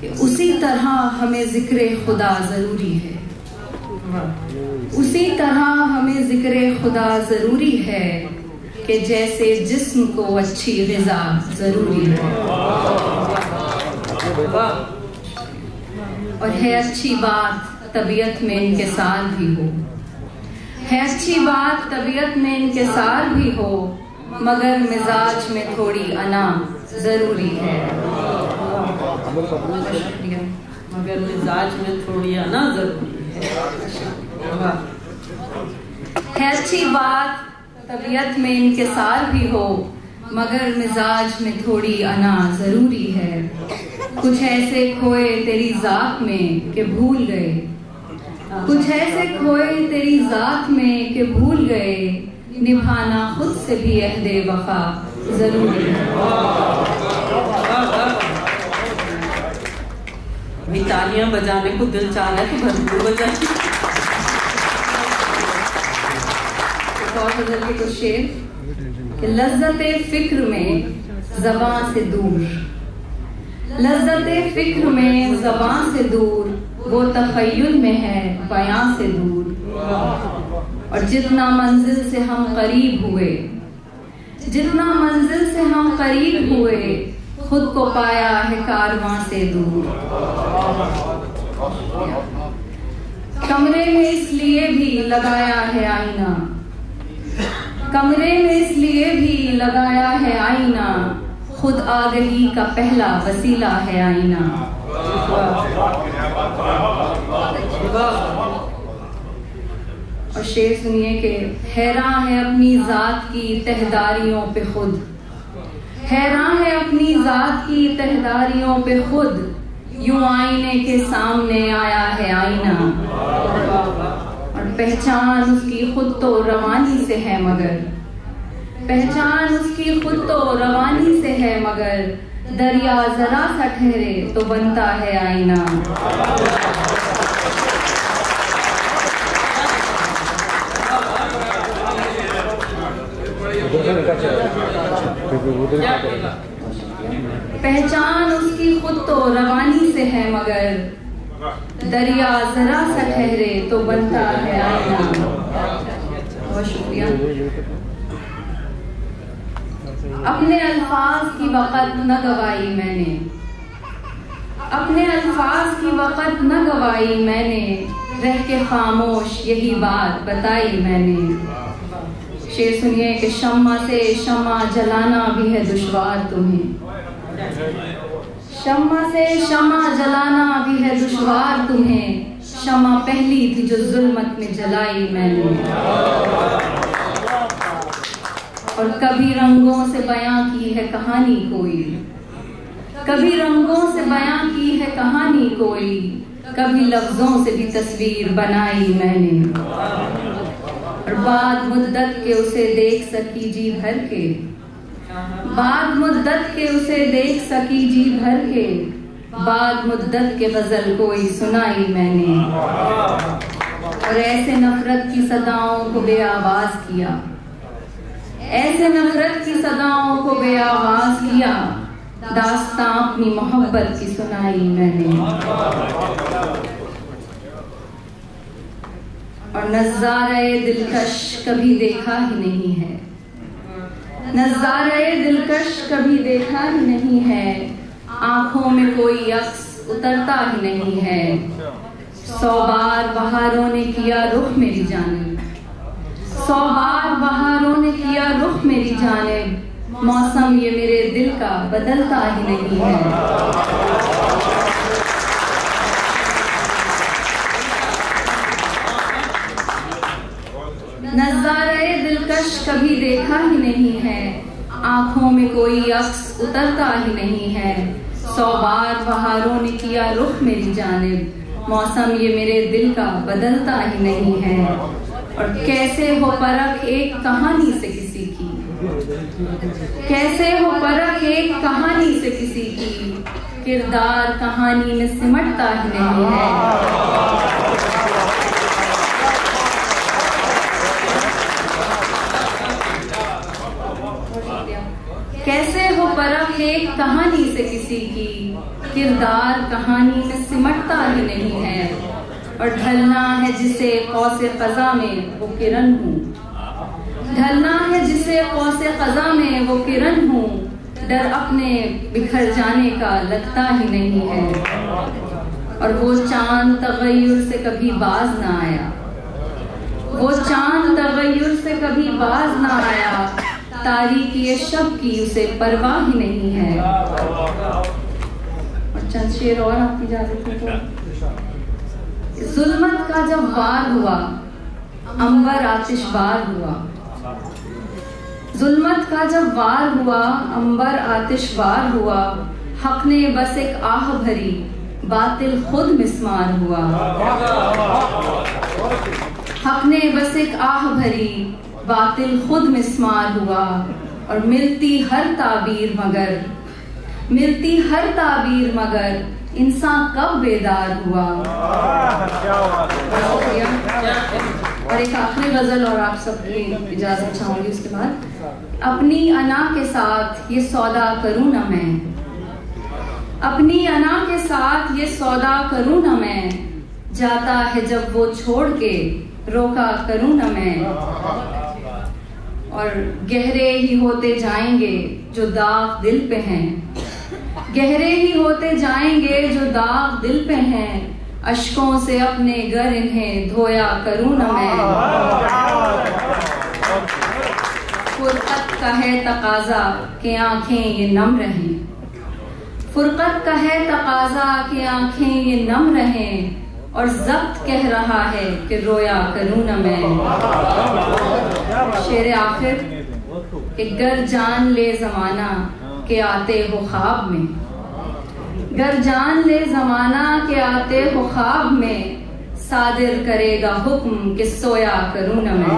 कि उसी तरह हमें जिक्र खुदा जरूरी है, उसी तरह हमें जिक्र खुदा जरूरी है कि जैसे जिस्म को अच्छी ग़िज़ा जरूरी है। और है अच्छी बात तबीयत में इंकिसार भी हो, है अच्छी बात तबीयत में इंकिसार भी हो, मगर मिजाज में थोड़ी अना जरूरी है। मगर मिजाज में थोड़ी अना जरूरी है अच्छी बात तबीयत में इंकिसार भी हो, मगर मिजाज में थोड़ी अना जरूरी है। कुछ ऐसे खोए तेरी ज़ात में कि भूल गए, कुछ ऐसे खोए तेरी ज़ात में कि भूल गए, निभाना खुद से भी अहदे वफा जरूरी है। तालियां बजाने को दिल चाह रहा है तो भरपूर बजाइए। और गजल के कुछ शेर। लज्जते फिक्र में ज़बां से दूर, लज्जते फिक्र में ज़बां से दूर, वो तख़य्युल में है बयां से दूर। और जितना मंजिल से हम करीब हुए, जितना मंजिल से हम करीब हुए, खुद को पाया है कारवां से दूर। कमरे में इसलिए भी लगाया है आईना, कमरे में इसलिए भी लगाया है आईना, खुद आगही का पहला वसीला है आईना। और शेर सुनिए कि हैरान है अपनी जात की तहदारियों पे खुद, हैरान है अपनी जात की तहदारियों पे खुद, यूं आईने के सामने आया है आईना। और पहचान उसकी खुद तो रवानी से है, मगर पहचान उसकी खुद तो रवानी से है, मगर दरिया जरा सा ठहरे तो बनता है आईना। पहचान उसकी खुद तो रवानी से है, मगर दरिया जरा सा ठहरे तो बनता है आईना। बहुत शुक्रिया। अपने अल्फाज की वक़्त न गवाई मैंने, अपने अल्फाज की वक़्त न गवाई मैंने, रह के खामोश यही बात बताई मैंने। शेर सुनिए कि शम्मा से शम्मा जलाना भी है दुश्वार तुम्हें, शम्मा से शम्मा जलाना भी है दुश्वार तुम्हें, शम्मा पहली थी जो जुल्मत में जलाई मैंने। और कभी रंगों से बयां की है कहानी कोई, कभी रंगों से बयां की है कहानी कोई, कभी लफ्जों से भी तस्वीर बनाई मैंने। और बाद मुद्दत के उसे देख सकी जी भर के, बाद मुद्दत के उसे देख सकी जी भर के, बाद मुद्दत के गजल कोई सुनाई मैंने। और ऐसे नफरत की सदाओं को बेआवाज किया, ऐसे नफरत की सदाओं को बेआवाज किया, दास्तां अपनी मोहब्बत की सुनाई मैंने। और नज़ारे दिलकश कभी देखा ही नहीं है, नज़ारे दिलकश कभी देखा ही नहीं है, आंखों में कोई अक्स उतरता ही नहीं है। 100 बार बहारों ने किया रुख मेरी जानिब, 100 बार बहारों ने किया रुख मेरी जानिब, मौसम ये मेरे दिल का बदलता ही नहीं है। नज़ारे दिलकश कभी देखा ही नहीं है, आंखों में कोई अक्स उतरता ही नहीं है। 100 बार बहारों ने किया रुख मेरी जानिब, मौसम ये मेरे दिल का बदलता ही नहीं है। और कैसे हो परख एक कहानी से किसी की, कैसे हो परख एक कहानी से किसी की, किरदार कहानी में सिमटता ही नहीं है। कैसे हो परख एक कहानी से किसी की, किरदार कहानी में सिमटता ही नहीं है। और ढलना है जिसे कौसे क़ज़ा में वो किरण हूँ, ढलना है जिसे कौसे क़ज़ा में वो किरण हूँ। डर अपने बिखर जाने का लगता ही नहीं है। और वो चांद तग़य्युर से कभी बाज ना आया, वो चांद तग़य्युर से कभी बाज ना आया। तारीकी शब की उसे परवाह ही नहीं है। और चंद शेर और आपकी इजाजत हो तो। जुल्मत का जब वार हुआ अंबर आतिशबार हुआ, जुल्मत का जब वार हुआ अंबर आतिशबार हुआ। हक ने बस एक आह भरी बातिल खुद मिस्मार हुआ, हक ने बस एक आह भरी बातिल खुद मिस्मार हुआ। और मिलती हर ताबीर मगर, मिलती हर ताबीर मगर इंसान कब बेदार हुआ। और एक आखिरी गजल और आप सबकी इजाजत चाहूंगी उसके बाद। अपनी अना के साथ ये सौदा करूं ना मैं, अपनी अना के साथ ये सौदा करूं ना मैं। जाता है जब वो छोड़ के रोका करूं ना मैं। और गहरे ही होते जाएंगे जो दाग दिल पे हैं, गहरे ही होते जाएंगे जो दाग दिल पे हैं। अश्कों से अपने घर इन्हें धोया करूं ना मैं। फुरकत का है तकाजा कि आंखें ये नम रहें, फुरकत का है तकाजा कि आंखें ये नम रहें। और ज़ब्त कह रहा है कि रोया करूं ना मैं। शेर आखिर, कि गर जान ले जमाना के आते हो ख्वाब में, गर जान ले जमाना के आते हो ख्वाब में। सादिर करेगा हुक्म कि सोया करूं ना मैं।